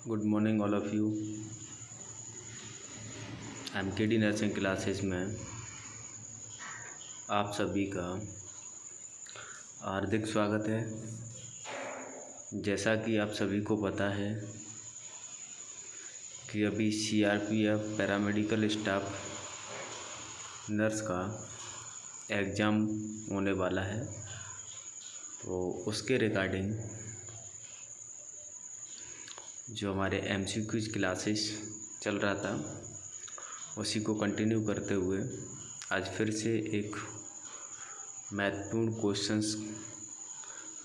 Good morning all of you. I am KD nursing classes में आप सभी का हार्दिक स्वागत है। जैसा कि आप सभी को पता है कि अभी सीआरपीएफ पैरामेडिकल स्टाफ नर्स का एग्ज़ाम होने वाला है, तो उसके रिगार्डिंग जो हमारे एमसीक्यूज क्लासेस चल रहा था उसी को कंटिन्यू करते हुए आज फिर से एक महत्वपूर्ण क्वेश्चंस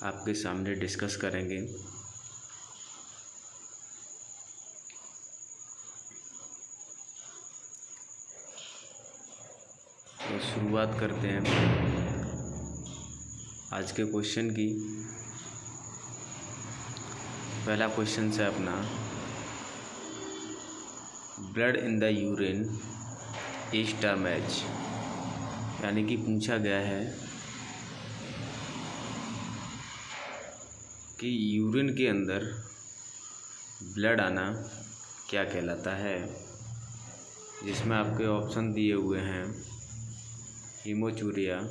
आपके सामने डिस्कस करेंगे। तो शुरुआत करते हैं आज के क्वेश्चन की। पहला क्वेश्चन है अपना, blood in the urine is term as, यानी कि पूछा गया है कि यूरिन के अंदर ब्लड आना क्या कहलाता है। जिसमें आपके ऑप्शन दिए हुए हैं हीमोचूरिया,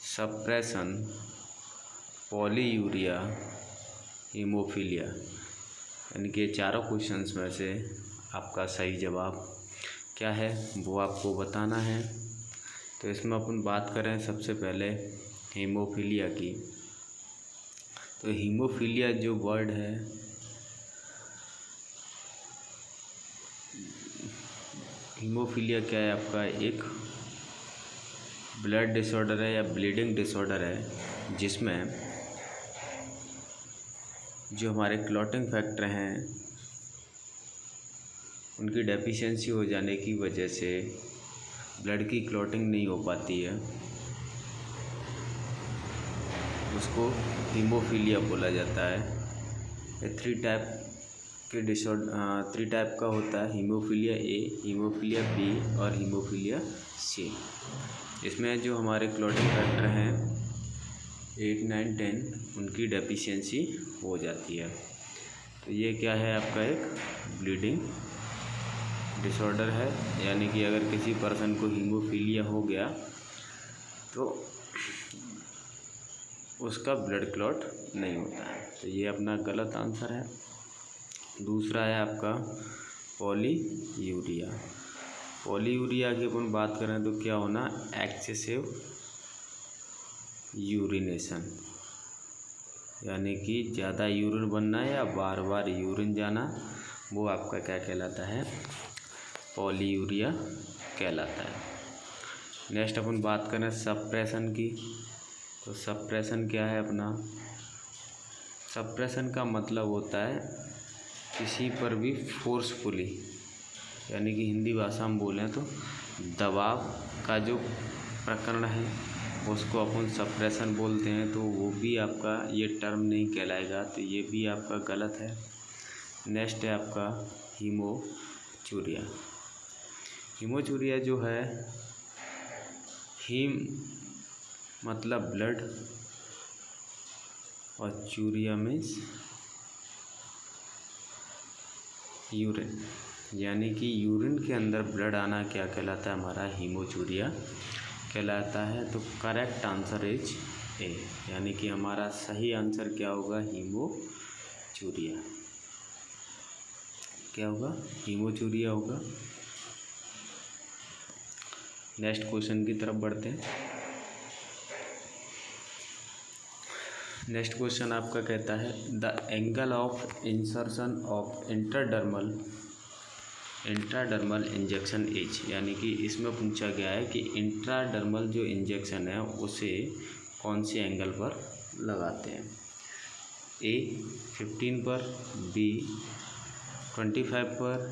सप्रेशन, पॉलीयूरिया, हीमोफीलिया। यानी कि चारों क्वेश्चंस में से आपका सही जवाब क्या है वो आपको बताना है। तो इसमें अपन बात करें सबसे पहले हीमोफीलिया की। तो हीमोफीलिया जो वर्ड है, हीमोफीलिया क्या है आपका एक ब्लड डिसऑर्डर है या ब्लीडिंग डिसऑर्डर है, जिसमें जो हमारे क्लॉटिंग फैक्टर हैं उनकी डेफिशिएंसी हो जाने की वजह से ब्लड की क्लॉटिंग नहीं हो पाती है, उसको हीमोफीलिया बोला जाता है। ये थ्री टाइप का होता है, हीमोफीलिया ए, हीमोफीलिया बी और हीमोफीलिया सी। इसमें जो हमारे क्लॉटिंग फैक्टर हैं 8, 9, 10 उनकी डेफिशिएंसी हो जाती है। तो ये क्या है आपका एक ब्लीडिंग डिसऑर्डर है, यानी कि अगर किसी पर्सन को हीमोफीलिया हो गया तो उसका ब्लड क्लॉट नहीं होता है। तो ये अपना गलत आंसर है। दूसरा है आपका पॉलीयूरिया। पॉलीयूरिया की अपन बात करें तो क्या होना, एक्सेसिव यूरिनेशन, यानी कि ज़्यादा यूरिन बनना या बार बार यूरिन जाना, वो आपका क्या कहलाता है, पॉलीयूरिया कहलाता है। नेक्स्ट अपन बात करें सप्रेशन की। तो सप्रेशन क्या है अपना, सप्रेशन का मतलब होता है किसी पर भी फोर्सफुली, यानी कि हिंदी भाषा में बोलें तो दबाव का जो प्रकरण है उसको अपन सप्रेशन बोलते हैं। तो वो भी आपका ये टर्म नहीं कहलाएगा, तो ये भी आपका गलत है। नेक्स्ट है आपका हीमोचूरिया। हीमोचूरिया जो है, हीम मतलब ब्लड और चूरिया मीन्स यूरिन, यानी कि यूरिन के अंदर ब्लड आना क्या कहलाता है, हमारा हीमोचूरिया कहलाता है। तो करेक्ट आंसर इज ए, यानी कि हमारा सही आंसर क्या होगा, हीमोचूरिया। क्या होगा, हीमोचूरिया होगा। नेक्स्ट क्वेश्चन की तरफ बढ़ते हैं। नेक्स्ट क्वेश्चन आपका कहता है, the angle of insertion of intradermal injection is, यानी कि इसमें पूछा गया है कि इंट्राडर्मल जो इंजेक्शन है उसे कौन से एंगल पर लगाते हैं। ए 15 पर, बी 25 पर,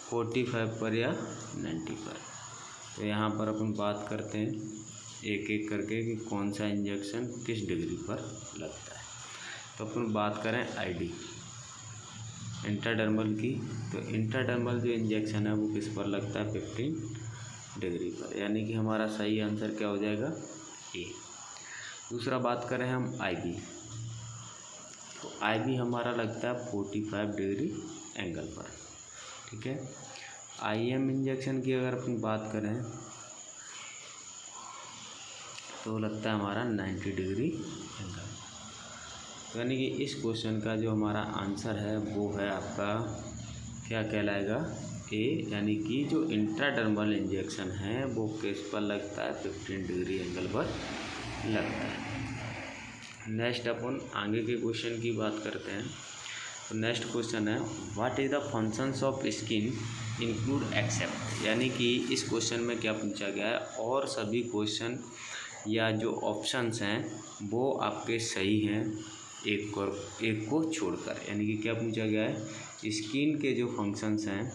45 पर या 90 पर। तो यहाँ पर अपन बात करते हैं एक एक करके कि कौन सा इंजेक्शन किस डिग्री पर लगता है। तो अपन बात करें आईडी इंट्राडर्मल की। तो इंट्राडर्मल जो इंजेक्शन है वो किस पर लगता है, 15 डिग्री पर, यानी कि हमारा सही आंसर क्या हो जाएगा, ए। दूसरा बात करें हम आईबी। तो आई बी हमारा लगता है 45 डिग्री एंगल पर, ठीक है। आई एम इंजेक्शन की अगर अपन बात करें तो लगता है हमारा 90 डिग्री एंगल। तो यानी कि इस क्वेश्चन का जो हमारा आंसर है वो है आपका क्या कहलाएगा, ए, यानी कि जो इंट्राडर्मल इंजेक्शन है वो किस पर लगता है, 15 डिग्री एंगल पर लगता है। नेक्स्ट अपन आगे के क्वेश्चन की बात करते हैं। तो नेक्स्ट क्वेश्चन है what is the functions of skin include except, यानी कि इस क्वेश्चन में क्या पूछा गया है और सभी क्वेश्चन या जो ऑप्शंस हैं वो आपके सही हैं एक को छोड़कर। यानी कि क्या पूछा गया है, स्किन के जो फंक्शंस हैं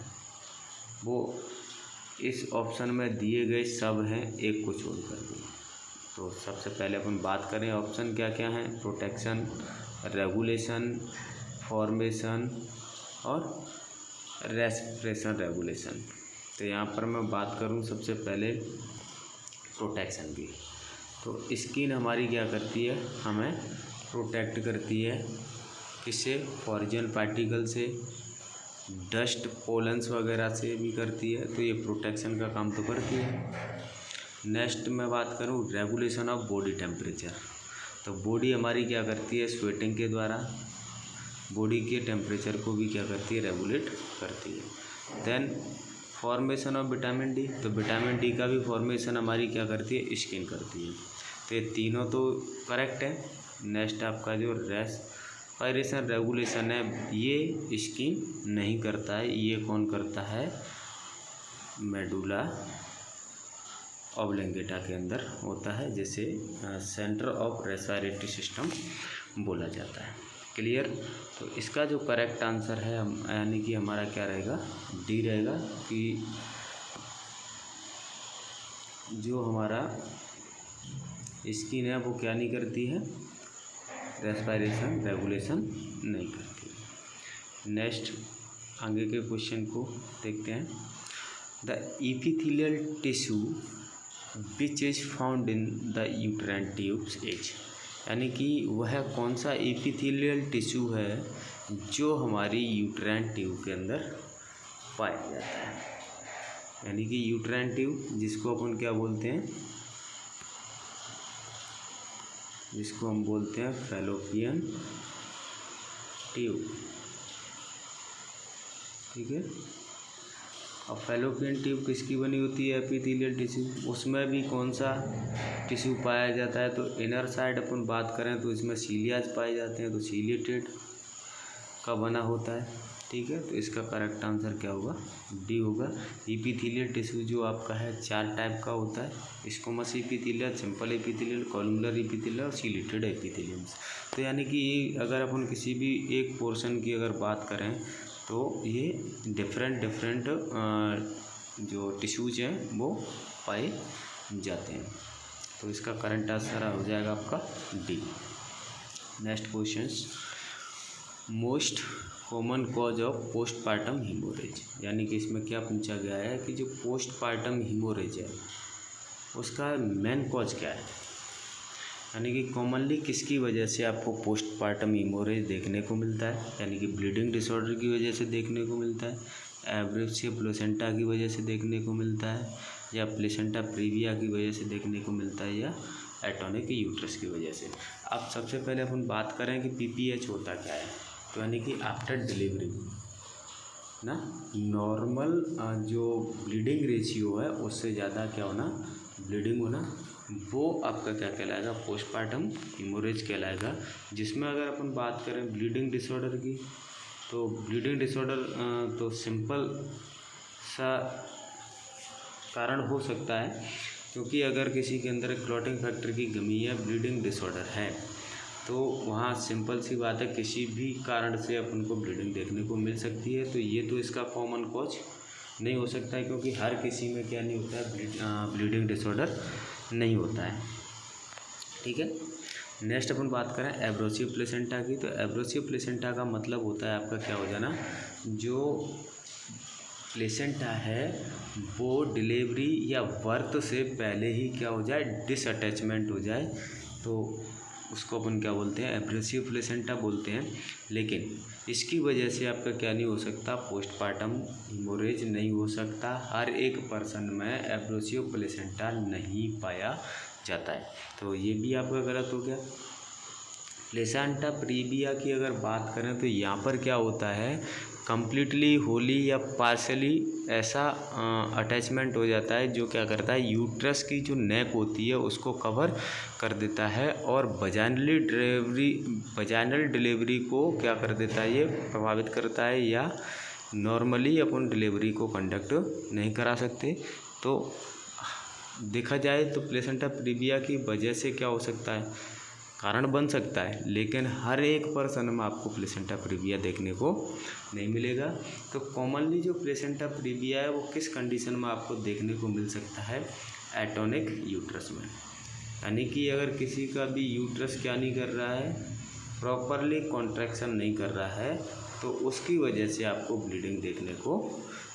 वो इस ऑप्शन में दिए गए सब हैं एक को छोड़कर के। तो सबसे पहले अपन बात करें ऑप्शन क्या क्या हैं, प्रोटेक्शन, रेगुलेशन, फॉर्मेशन और रेस्पिरेशन रेगुलेशन। तो यहाँ पर मैं बात करूँ सबसे पहले प्रोटेक्शन की। तो स्किन हमारी क्या करती है, हमें प्रोटेक्ट करती है किससे, फॉरिजन पार्टिकल से, डस्ट पोलन्स वगैरह से भी करती है। तो ये प्रोटेक्शन का काम तो करती है। नेक्स्ट मैं बात करूँ रेगुलेशन ऑफ बॉडी टेम्परेचर। तो बॉडी हमारी क्या करती है, स्वेटिंग के द्वारा बॉडी के टेम्परेचर को भी क्या करती है, रेगुलेट करती है। Then formation of vitamin D. तो विटामिन डी का भी फॉर्मेशन हमारी क्या करती है, स्किन करती है। तो ये तीनों तो करेक्ट है। नेक्स्ट आपका जो रेस्पिरेशन रेगुलेशन है ये स्किन नहीं करता है, ये कौन करता है, मेडुला ऑब्लिंगेटा के अंदर होता है, जिसे सेंटर ऑफ रेस्पिरेटरी सिस्टम बोला जाता है। क्लियर। तो इसका जो करेक्ट आंसर है यानी कि हमारा क्या रहेगा, डी रहेगा, कि जो हमारा स्किन है वो क्या नहीं करती है, रेस्पिरेशन रेगुलेशन नहीं करती है। नेक्स्ट आगे के क्वेश्चन को देखते हैं। The epithelial tissue which is found in the uterine tubes is, यानी कि वह कौन सा एपिथेलियल टिश्यू है जो हमारी यूट्राइन ट्यूब के अंदर पाया जाता है। यानी कि यूट्राइन ट्यूब जिसको अपन क्या बोलते हैं, जिसको हम बोलते हैं फैलोपियन ट्यूब, ठीक है। अब फैलोपियन ट्यूब किसकी बनी होती है, एपिथेलियल टिश्यू, उसमें भी कौन सा टिश्यू पाया जाता है। तो इनर साइड अपन बात करें तो इसमें सीलियाज पाए जाते हैं, तो सीलिएटेड का बना होता है, ठीक है। तो इसका करेक्ट आंसर क्या होगा, डी होगा। एपिथेलियल टिश्यू जो आपका है 4 टाइप का होता है, squamous epithelial, simple epithelial, columnar epithelial और सीलिएटेड एपिथेलियम्स। तो यानी कि अगर अपन किसी भी एक पोर्शन की अगर बात करें तो ये डिफरेंट जो टिश्यूज हैं वो पाए जाते हैं। तो इसका करंट आंसर हो जाएगा आपका D. Next questions, most common cause of postpartum haemorrhage, यानी कि इसमें क्या पूछा गया है कि जो पोस्टपार्टम हीमोरेज है उसका मेन कॉज क्या है, यानी कि कॉमनली किसकी वजह से आपको पोस्टपार्टम हीमोरेज देखने को मिलता है। यानी कि ब्लीडिंग डिसऑर्डर की वजह से देखने को मिलता है, एब्रेसिव प्लेसेंटा की वजह से देखने को मिलता है, या प्लेसेंटा प्रीविया की वजह से देखने को मिलता है, या एटोनिक यूट्रस की वजह से। अब सबसे पहले अपन बात करें कि पीपीएच होता क्या है। तो यानी कि आफ्टर डिलीवरी ना नॉर्मल जो ब्लीडिंग रेशियो है उससे ज़्यादा क्या होना, ब्लीडिंग होना, वो आपका क्या कहलाएगा, पोस्टपार्टम हीमोरेज कहलाएगा। जिसमें अगर अपन बात करें ब्लीडिंग डिसऑर्डर की, तो ब्लीडिंग डिसऑर्डर तो सिंपल सा कारण हो सकता है, क्योंकि अगर किसी के अंदर क्लॉटिंग फैक्टर की कमी है, ब्लीडिंग डिसऑर्डर है, तो वहाँ सिंपल सी बात है किसी भी कारण से अपन को ब्लीडिंग देखने को मिल सकती है। तो ये तो इसका कॉमन कॉज नहीं हो सकता है, क्योंकि हर किसी में क्या नहीं होता है, ब्लीडिंग डिसऑर्डर नहीं होता है, ठीक है। नेक्स्ट अपन बात करें एब्रोसिव प्लेसेंटा की। तो एब्रोसिव प्लेसेंटा का मतलब होता है आपका क्या हो जाना, जो प्लेसेंटा है वो डिलीवरी या बर्थ से पहले ही क्या हो जाए, डिसअटैचमेंट हो जाए। तो उसको अपन क्या बोलते हैं, एब्रेसिव प्लेसेंटा बोलते हैं। लेकिन इसकी वजह से आपका क्या नहीं हो सकता, पोस्टपार्टम हेमोरेज नहीं हो सकता। हर एक पर्सन में एब्रेसिव प्लेसेंटा नहीं पाया जाता है, तो ये भी आपका गलत हो गया। प्लेसेंटा प्रीविया की अगर बात करें तो यहाँ पर क्या होता है, कम्प्लीटली होली या पार्शली ऐसा अटैचमेंट हो जाता है जो क्या करता है, यूट्रस की जो नेक होती है उसको कवर कर देता है और वजाइनल डिलीवरी को क्या कर देता है, ये प्रभावित करता है, या नॉर्मली अपन डिलीवरी को कंडक्ट नहीं करा सकते। तो देखा जाए तो प्लेसेंटा प्रीविया की वजह से क्या हो सकता है, कारण बन सकता है, लेकिन हर एक पर्सन में आपको प्लेसेंटा प्रीविया देखने को नहीं मिलेगा। तो कॉमनली जो प्लेसेंटा प्रीविया है वो किस कंडीशन में आपको देखने को मिल सकता है, एटोनिक यूट्रस में। यानी कि अगर किसी का भी यूट्रस क्या नहीं कर रहा है, प्रॉपरली कॉन्ट्रैक्शन नहीं कर रहा है, तो उसकी वजह से आपको ब्लीडिंग देखने को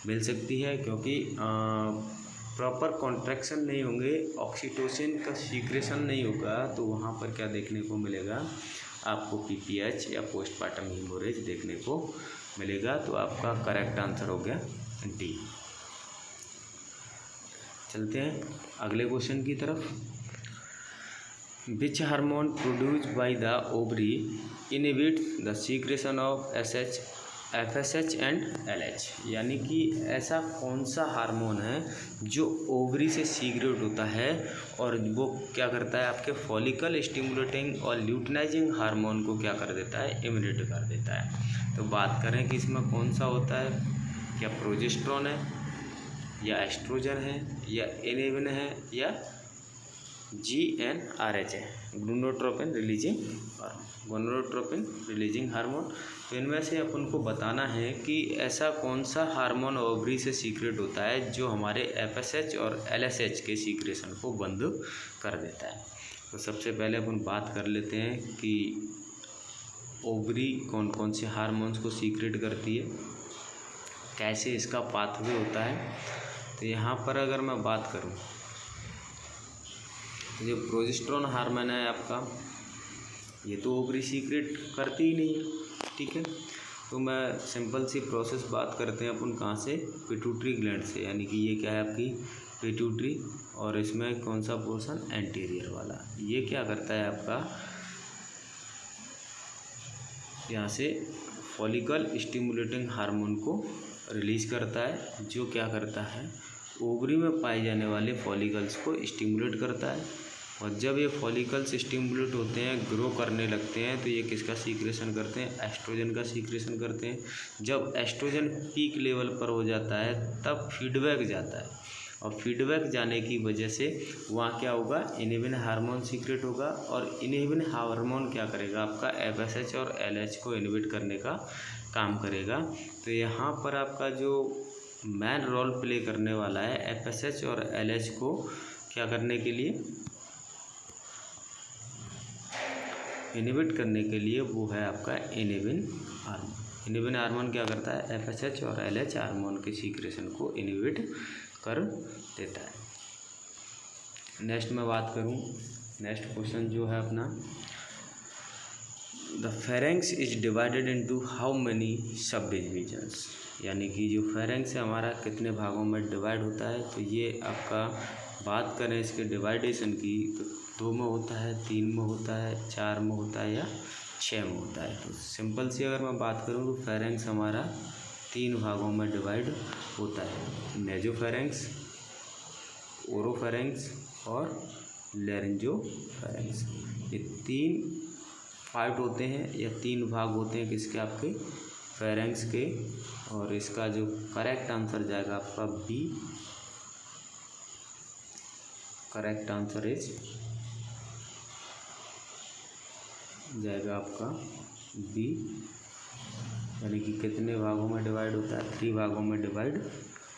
मिल सकती है। क्योंकि प्रॉपर कॉन्ट्रैक्शन नहीं होंगे, ऑक्सीटोसिन का सीक्रेशन नहीं होगा, तो वहाँ पर क्या देखने को मिलेगा, आपको पीपीएच या पोस्टपार्टम हेमोरेज देखने को मिलेगा। तो आपका करेक्ट आंसर हो गया डी। चलते हैं अगले क्वेश्चन की तरफ। Which hormone produced by the ovary inhibit the secretion of FSH and LH। यानी कि ऐसा कौन सा हार्मोन है जो ओवरी से सीक्रेट होता है और वो क्या करता है, आपके फॉलिकल स्टिमुलेटिंग और ल्यूटिनाइजिंग हार्मोन को क्या कर देता है, इमिटेट कर देता है। तो बात करें कि इसमें कौन सा होता है, क्या प्रोजेस्टेरोन है, या एस्ट्रोजन है, या इनेबिन है, या GnRH है, गोनाडोट्रोपिन रिलीजिंग हार्मोन। तो इनमें से अपन को बताना है कि ऐसा कौन सा हार्मोन ओवरी से सीक्रेट होता है जो हमारे FSH और LSH के सीक्रेशन को बंद कर देता है। तो सबसे पहले अपन बात कर लेते हैं कि ओवरी कौन कौन से हार्मोन्स को सीक्रेट करती है, कैसे इसका पाथवे होता है। तो यहाँ पर अगर मैं बात करूँ तो जो प्रोजेस्टेरोन हार्मोन है आपका, ये तो ओवरी सीक्रेट करती ही नहीं है, ठीक है। तो मैं सिंपल सी प्रोसेस बात करते हैं अपन कहाँ से, पिट्यूटरी ग्लैंड से। यानी कि ये क्या है आपकी पिट्यूटरी, और इसमें कौन सा पोर्शन, एंटीरियर वाला। ये क्या करता है आपका, यहाँ से फॉलिकल स्टिमुलेटिंग हार्मोन को रिलीज करता है, जो क्या करता है, ओवरी में पाए जाने वाले फॉलिकल्स को स्टिमुलेट करता है। और जब ये फॉलिकल्स स्टिमुलेट होते हैं, ग्रो करने लगते हैं, तो ये किसका सीक्रेशन करते हैं, एस्ट्रोजन का सीक्रेशन करते हैं। जब एस्ट्रोजन पीक लेवल पर हो जाता है तब फीडबैक जाता है, और फीडबैक जाने की वजह से वहाँ क्या होगा, इनहिबिन हार्मोन सीक्रेट होगा, और इनहिबिन हार्मोन क्या करेगा, आपका FSH और LH को इनहिबिट करने का काम करेगा। तो यहाँ पर आपका जो मेन रोल प्ले करने वाला है FSH और LH को क्या करने के लिए, इनहिबिट करने के लिए, वो है आपका इनहिबिन हार्मोन। इनहिबिन हार्मोन क्या करता है, FSH और LH हार्मोन के सीक्रेशन को इनहिबिट कर देता है। नेक्स्ट मैं बात करूं, नेक्स्ट क्वेश्चन जो है अपना, the pharynx is divided into how many सब डिविजन्स। यानी कि जो फेरेंक्स है हमारा कितने भागों में डिवाइड होता है। तो ये आपका बात करें इसके डिवाइडेशन की, तो 2 में होता है, 3 में होता है, 4 में होता है, या 6 में होता है। तो सिंपल सी अगर मैं बात करूँ तो फेरेंक्स हमारा 3 भागों में डिवाइड होता है, नेजोफेरेंक्स, ओरोफेरेंक्स और लैरिंजोफेरेंक्स। ये 3 पार्ट होते हैं या 3 भाग होते हैं किसके, आपके फेरेंक्स के। और इसका जो करेक्ट आंसर जाएगा आपका बी, करेक्ट आंसर इज जाएगा आपका बी। यानी कि कितने भागों में डिवाइड होता है, 3 भागों में डिवाइड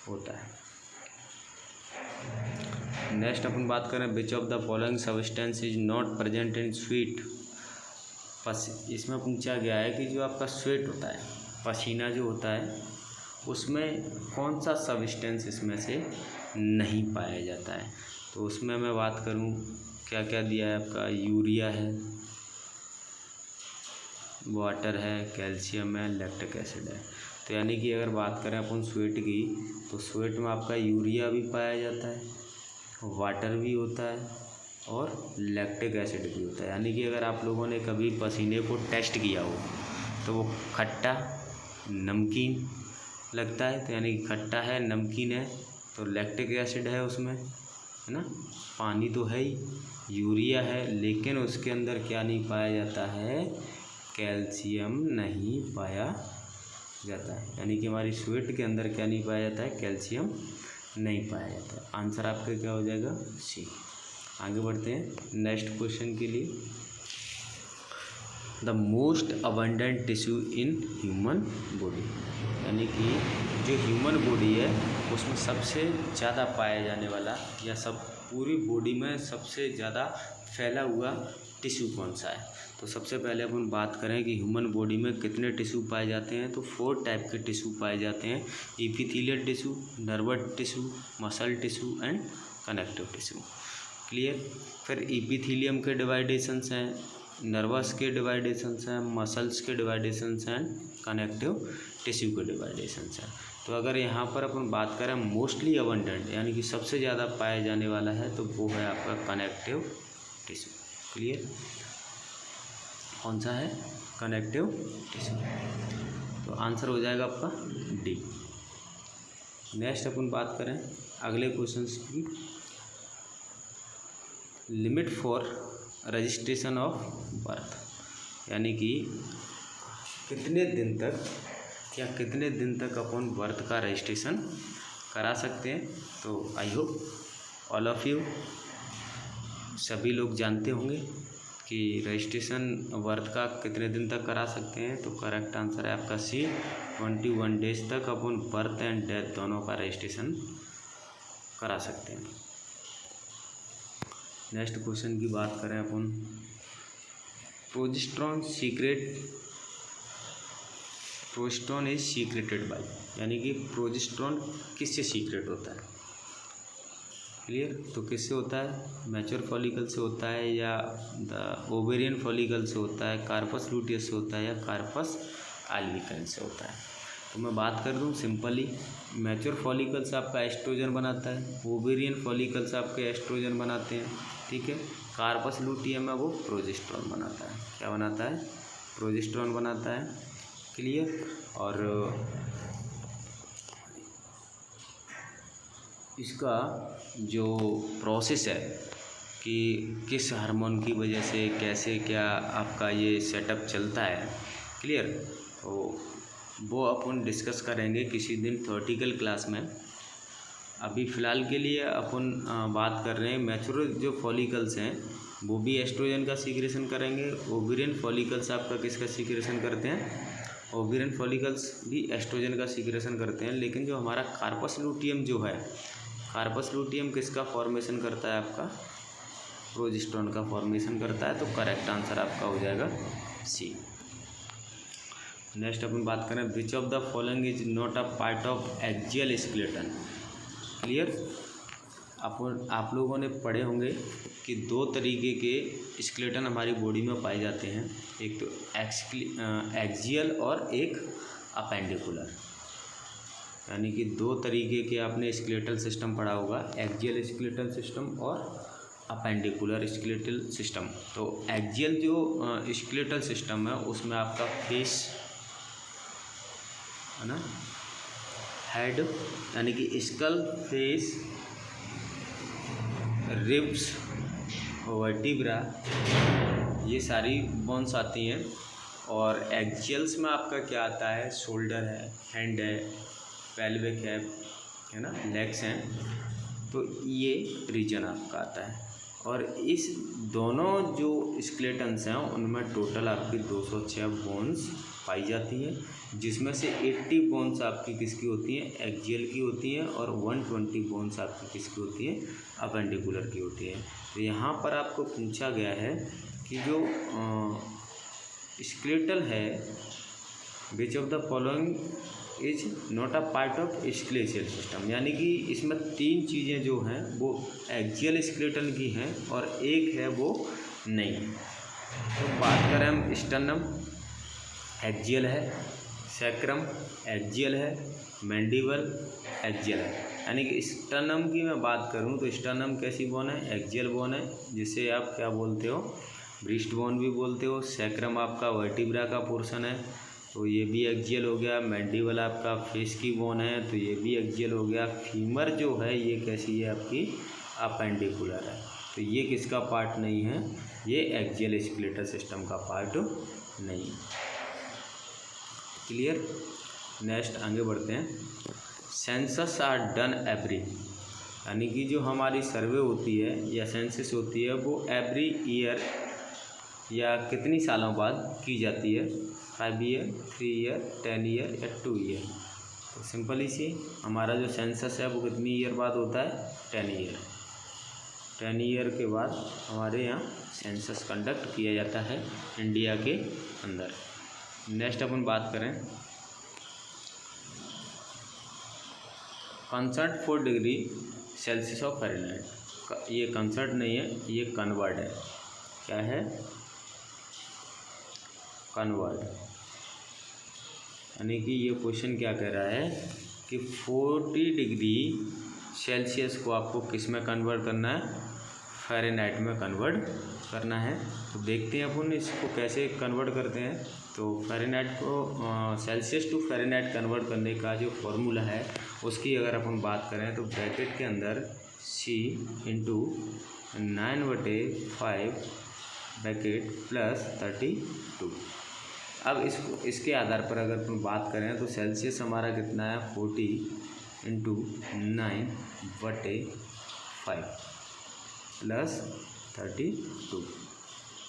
होता है। नेक्स्ट अपन बात करें, which of the following substance is not present in sweat. इसमें पूछा गया है कि जो आपका स्वेट होता है, पसीना जो होता है, उसमें कौन सा सब्सटेंस इसमें से नहीं पाया जाता है। तो उसमें मैं बात करूं, क्या क्या दिया है आपका, यूरिया है, वाटर है, कैल्शियम है, लैक्टिक एसिड है। तो यानी कि अगर बात करें अपन स्वेट की, तो स्वेट में आपका यूरिया भी पाया जाता है, वाटर भी होता है और लैक्टिक एसिड भी होता है। यानी कि अगर आप लोगों ने कभी पसीने को टेस्ट किया हो तो वो खट्टा नमकीन लगता है, तो यानी कि खट्टा है, नमकीन है, तो लैक्टिक एसिड है उसमें, है ना। पानी तो है ही, यूरिया है, लेकिन उसके अंदर क्या नहीं पाया जाता है, कैल्शियम नहीं पाया जाता है। यानी कि हमारी स्वेट के अंदर क्या नहीं पाया जाता है, कैल्शियम नहीं पाया जाता है। आंसर आपका क्या हो जाएगा, सी। आगे बढ़ते हैं नेक्स्ट क्वेश्चन के लिए। The most abundant tissue in human body, यानी कि जो ह्यूमन बॉडी है उसमें सबसे ज़्यादा पाया जाने वाला या सब पूरी बॉडी में सबसे ज़्यादा फैला हुआ टिश्यू कौन सा है। तो सबसे पहले अपन बात करें कि ह्यूमन बॉडी में कितने टिश्यू पाए जाते हैं, तो 4 टाइप के टिश्यू पाए जाते हैं। Epithelial tissue, nervous tissue, muscle tissue and connective tissue. Clear. फिर एपिथेलियम के डिवाइडेशंस हैं, नर्वस के डिवाइडेशंस हैं, मसल्स के डिवाइडेशंस हैं, कनेक्टिव टिश्यू के डिवाइडेशंस हैं। तो अगर यहाँ पर अपन बात करें मोस्टली अबंडेंट यानी कि सबसे ज़्यादा पाया जाने वाला है, तो वो है आपका कनेक्टिव टिश्यू। क्लियर। कौन सा है, कनेक्टिव टिश्यू। तो आंसर हो जाएगा आपका डी। नेक्स्ट अपन बात करें अगले क्वेश्चंस की। Limit for registration of birth, यानी कि कितने दिन तक अपन बर्थ का रजिस्ट्रेशन करा सकते हैं। तो I hope all of you सभी लोग जानते होंगे कि रजिस्ट्रेशन बर्थ का कितने दिन तक करा सकते हैं। तो करेक्ट आंसर है आपका सी, 21 डेज तक अपन बर्थ एंड डेथ दोनों का रजिस्ट्रेशन करा सकते हैं। नेक्स्ट क्वेश्चन की बात करें अपन, प्रोजेस्टेरॉन इज सीक्रेटेड बाय, यानी कि प्रोजेस्टेरॉन किससे सीक्रेट होता है। क्लियर। तो किससे होता है, मैच्योर फॉलिकल से होता है या द ओवेरियन फॉलिकल से होता है, कार्पस लूटियस से होता है या कार्पस अल्बिकन्स से होता है। तो मैं बात कर दूं सिंपली, मैच्योर फॉलिकल से आपका एस्ट्रोजन बनाता है, ओवेरियन फॉलिकल से आपके एस्ट्रोजन बनाते हैं, ठीक है। कार्पस लूटियम है वो प्रोजेस्टेरॉन बनाता है। क्या बनाता है, प्रोजेस्टेरॉन बनाता है। क्लियर। और इसका जो प्रोसेस है कि किस हार्मोन की वजह से कैसे क्या आपका ये सेटअप चलता है, क्लियर, तो वो अपन डिस्कस करेंगे किसी दिन थ्योरेटिकल क्लास में। अभी फ़िलहाल के लिए अपन बात कर रहे हैं मैच्योर जो फॉलिकल्स हैं वो भी एस्ट्रोजन का सीक्रेशन करेंगे। ओवेरियन फॉलिकल्स आपका किसका सीक्रेशन करते हैं, ओवेरियन फॉलिकल्स भी एस्ट्रोजन का सीक्रेशन करते हैं। लेकिन जो हमारा कार्पस लूटियम जो है, कार्पस लूटियम किसका फॉर्मेशन करता है, आपका प्रोजेस्टेरॉन का फॉर्मेशन करता है। तो करेक्ट आंसर आपका हो जाएगा सी। नेक्स्ट अपन बात करें, which of the following is not a part of axial skeleton. Clear. आप लोगों ने पढ़े होंगे कि 2 तरीके के स्केलेटन हमारी बॉडी में पाए जाते हैं, एक तो एक्सियल और एक अपेंडिकुलर। यानी कि 2 तरीके के आपने स्केलेटल सिस्टम पढ़ा होगा, एक्सियल स्केलेटल सिस्टम और अपेंडिकुलर स्केलेटल सिस्टम। तो एक्सियल जो स्केलेटल सिस्टम है उसमें आपका फेस है ना, हेड यानी कि स्कल, फेस, रिब्स, वर्टिब्रा, ये सारी बोन्स आती हैं। और एक्सियल्स में आपका क्या आता है, शोल्डर है, हैंड है, पेल्विक है ना, लेग्स हैं। तो ये रीजन आपका आता है। और इस दोनों जो स्केलेटन्स हैं उनमें टोटल आपकी 206 बोन्स पाई जाती हैं, जिसमें से 80 बोन्स आपकी किसकी होती हैं, एक्सियल की होती हैं, और 120 बोन्स आपकी किसकी होती हैं, अपेंडिकुलर की होती है। तो यहाँ पर आपको पूछा गया है कि जो स्केलेटल है, which of the following is not a part of skeletal system, यानी कि इसमें 3 चीज़ें जो हैं वो एक्सियल स्केलेटल की हैं और एक है वो नहीं। तो बात करें हम स्टर्नम, एक्जियल है, सैक्रम एक्जियल है, मैंडिबल एक्जियल है। यानी कि स्टर्नम की मैं बात करूं तो स्टर्नम कैसी बोन है, एक्जियल बोन है, जिसे आप क्या बोलते हो, ब्रिस्ट बोन भी बोलते हो। सैक्रम आपका वर्टिब्रा का पोर्शन है तो ये भी एक्जियल हो गया। मैंडिबल आपका फेस की बोन है तो ये भी एक्जियल हो गया। फीमर जो है ये कैसी है आपकी, अपेंडिकुलर है, तो ये किसका पार्ट नहीं है, ये एक्जियल स्केलेटल सिस्टम का पार्ट नहीं। क्लियर। नेक्स्ट आगे बढ़ते हैं। सेंसस आर डन एवरी, यानी कि जो हमारी सर्वे होती है या सेंसस होती है वो एवरी ईयर या कितनी सालों बाद की जाती है, 5 ईयर, 3 ईयर, 10 ईयर या 2 ईयर। तो सिंपल इसी हमारा जो सेंसस है वो कितनी ईयर बाद होता है, 10 ईयर। 10 ईयर के बाद हमारे यहाँ सेंसस कंडक्ट किया जाता है इंडिया के अंदर। नेक्स्ट अपन बात करें concert 4 degree Celsius of Fahrenheit. ये कंसर्ट नहीं है, ये कन्वर्ट है। क्या है, कन्वर्ट। यानी कि ये क्वेश्चन क्या कह रहा है कि 40 डिग्री सेल्सियस को आपको किस में कन्वर्ट करना है, फ़ारेनहाइट में कन्वर्ट करना है। तो देखते हैं अपन इसको कैसे कन्वर्ट करते हैं। तो फ़ारेनहाइट को सेल्सियस टू फ़ारेनहाइट कन्वर्ट करने का जो फॉर्मूला है उसकी अगर अपन बात करें तो ब्रैकेट के अंदर C इंटू 9/5 ब्रैकेट प्लस 32। अब इसके आधार पर अगर अपन बात करें तो सेल्सियस हमारा कितना है, 40 इंटू 9/5 प्लस 32।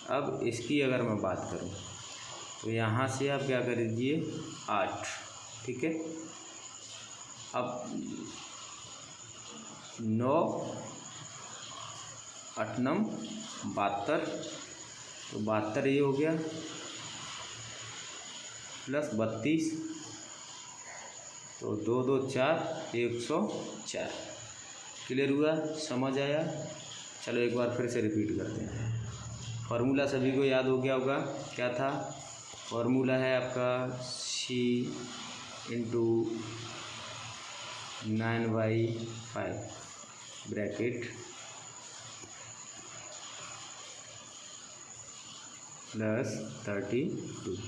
अब इसकी अगर मैं बात करूं तो यहाँ से आप क्या कर दीजिए, 8, ठीक है। अब 9 8 9 72, तो 72 ये हो गया प्लस 32, तो 2 2 4 104। क्लियर हुआ, समझ आया। चलो एक बार फिर से रिपीट करते हैं। फार्मूला सभी को याद हो गया होगा, क्या था, फार्मूला है आपका C into 9/5 bracket plus 32।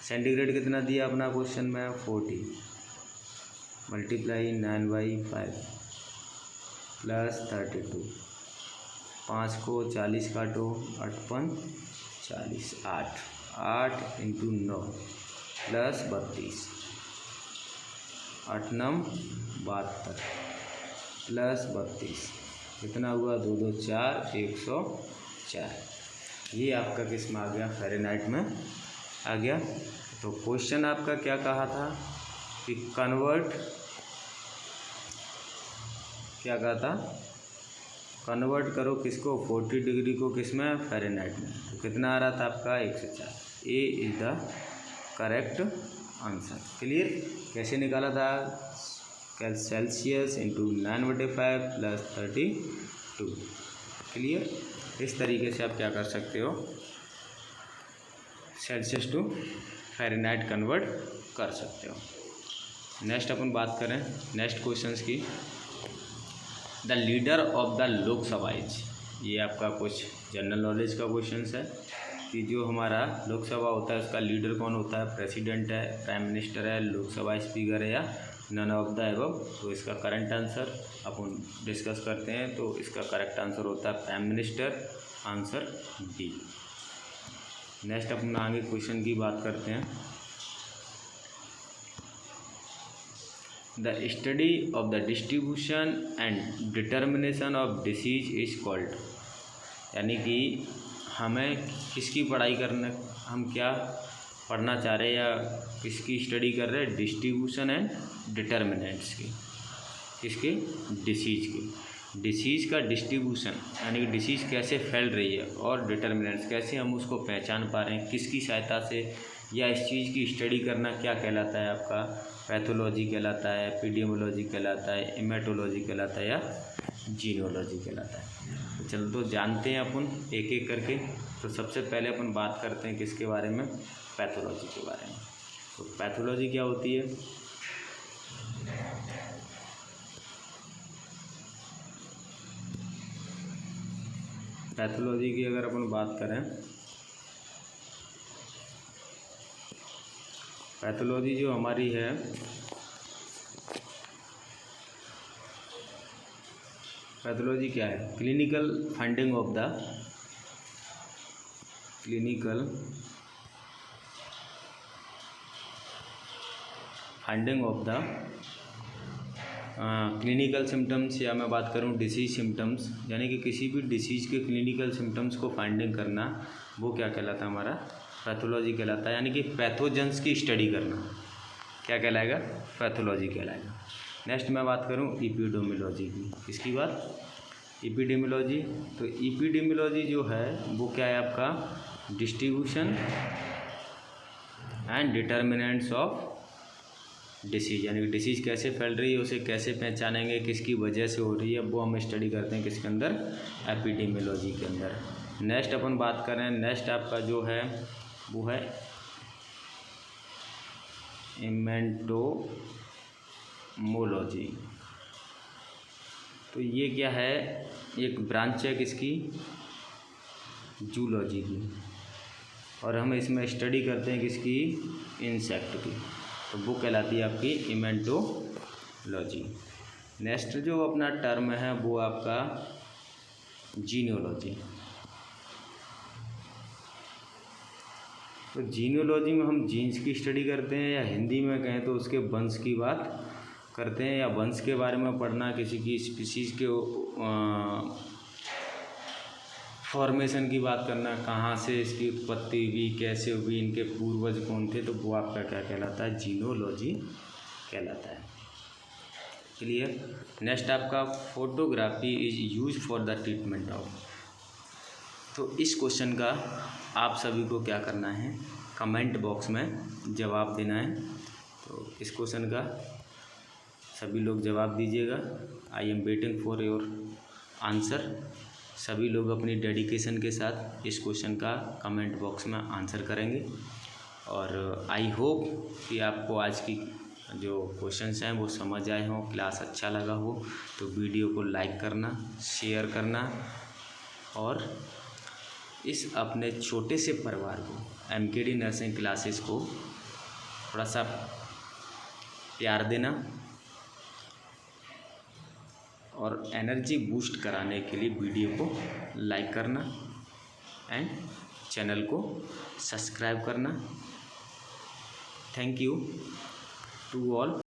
Centigrade कितना दिया अपना क्वेश्चन में, 40 मल्टीप्लाई 9/5 प्लस 32। 5 को 40 काटो, 8 5 40, 8 इंटू 9 प्लस 32, 8 9 72 प्लस 32 कितना हुआ, 2 2 4 104। ये आपका किस में आ गया, फ़ारेनहाइट में आ गया। तो क्वेश्चन आपका क्या कहा था कि कन्वर्ट, क्या कहा था, कन्वर्ट करो किसको, 40 डिग्री को किस में, फ़ारेनहाइट में। तो कितना आ रहा था आपका, 104। A is the correct answer. Clear. कैसे निकाला था, सेल्सियस इंटू 9/5 प्लस 32। क्लियर। इस तरीके से आप क्या कर सकते हो, सेल्सियस टू फ़ारेनहाइट कन्वर्ट कर सकते हो। नेक्स्ट अपन बात करें नेक्स्ट क्वेश्चंस की। The leader of the Lok Sabha is, ये आपका कुछ जनरल नॉलेज का क्वेश्चन है कि जो हमारा लोकसभा होता है उसका लीडर कौन होता है, प्रेसिडेंट है, प्राइम मिनिस्टर है, लोकसभा स्पीकर है या नन ऑफ द एबव। तो इसका करंट आंसर अपन डिस्कस करते हैं। तो इसका करेक्ट आंसर होता है prime minister, answer D. Next अपन आगे क्वेश्चन की बात करते हैं। The study of the distribution and determination of disease is called, यानी कि हमें किसकी पढ़ाई करना, हम क्या पढ़ना चाह रहे हैं या किसकी स्टडी कर रहे हैं, डिस्ट्रीब्यूशन एंड डिटर्मिनेंट्स की, किसके, डिसीज की। डिसीज़ का डिस्ट्रीब्यूशन यानी कि डिसीज़ कैसे फैल रही है और डिटर्मिनेंट्स कैसे हम उसको पहचान पा रहे हैं, किसकी सहायता से, या इस चीज़ की स्टडी करना क्या कहलाता है आपका, पैथोलॉजी कहलाता है, एपिडेमियोलॉजी कहलाता है, हेमेटोलॉजी कहलाता है या जीनोलॉजी कहलाता है। तो चलो तो जानते हैं अपन एक एक करके। तो सबसे पहले अपन बात करते हैं किसके बारे में, पैथोलॉजी के बारे में। तो पैथोलॉजी क्या होती है? पैथोलॉजी की अगर अपन बात करें, पैथोलॉजी जो हमारी है, पैथोलॉजी क्या है? Clinical finding of the clinical symptoms, या मैं बात करूं डिसीज सिम्टम्स, यानी कि किसी भी डिसीज़ के क्लिनिकल सिम्टम्स को फाइंडिंग करना, वो क्या कहलाता है? हमारा पैथोलॉजी कहलाता है। यानी कि पैथोजेंस की स्टडी करना क्या कहलाएगा? पैथोलॉजी कहलाएगा। नेक्स्ट मैं बात करूं एपिडेमियोलॉजी की। किसकी बात? एपिडेमियोलॉजी। तो एपिडेमियोलॉजी जो है वो क्या है आपका? Distribution and determinants of disease, यानी कि डिसीज़ कैसे फैल रही है, उसे कैसे पहचानेंगे, किसकी वजह से हो रही है, वो हम स्टडी करते हैं किसके अंदर? एपिडेमियोलॉजी के अंदर। नेक्स्ट अपन बात करें, नेक्स्ट आपका जो है वो है इमेंटोमोलॉजी। तो ये क्या है? एक ब्रांच है किसकी? जूलॉजी की, और हम इसमें स्टडी करते हैं किसकी? इंसेक्ट की। तो वो कहलाती है आपकी इमेंटोलॉजी। नेक्स्ट जो अपना टर्म है वो आपका जीनियोलॉजी। तो जीनियोलॉजी में हम जीन्स की स्टडी करते हैं, या हिंदी में कहें तो उसके वंश की बात करते हैं, या वंश के बारे में पढ़ना, किसी की स्पीसीज़ के फॉर्मेशन की बात करना, कहाँ से इसकी उत्पत्ति हुई, कैसे हुई, इनके पूर्वज कौन थे, तो वो आपका क्या कहलाता है? जीनोलॉजी कहलाता है। क्लियर? नेक्स्ट आपका photography is use for the treatment of. तो इस क्वेश्चन का आप सभी को क्या करना है? कमेंट बॉक्स में जवाब देना है। तो इस क्वेश्चन का सभी लोग जवाब दीजिएगा। I am waiting for your answer. सभी लोग अपनी डेडिकेशन के साथ इस क्वेश्चन का कमेंट बॉक्स में आंसर करेंगे, और आई होप कि आपको आज की जो क्वेश्चंस हैं वो समझ आए हों, क्लास अच्छा लगा हो। तो वीडियो को लाइक करना, शेयर करना, और इस अपने छोटे से परिवार को, एमकेडी नर्सिंग क्लासेस को थोड़ा सा प्यार देना, और एनर्जी बूस्ट कराने के लिए वीडियो को लाइक करना एंड चैनल को सब्सक्राइब करना। Thank you to all.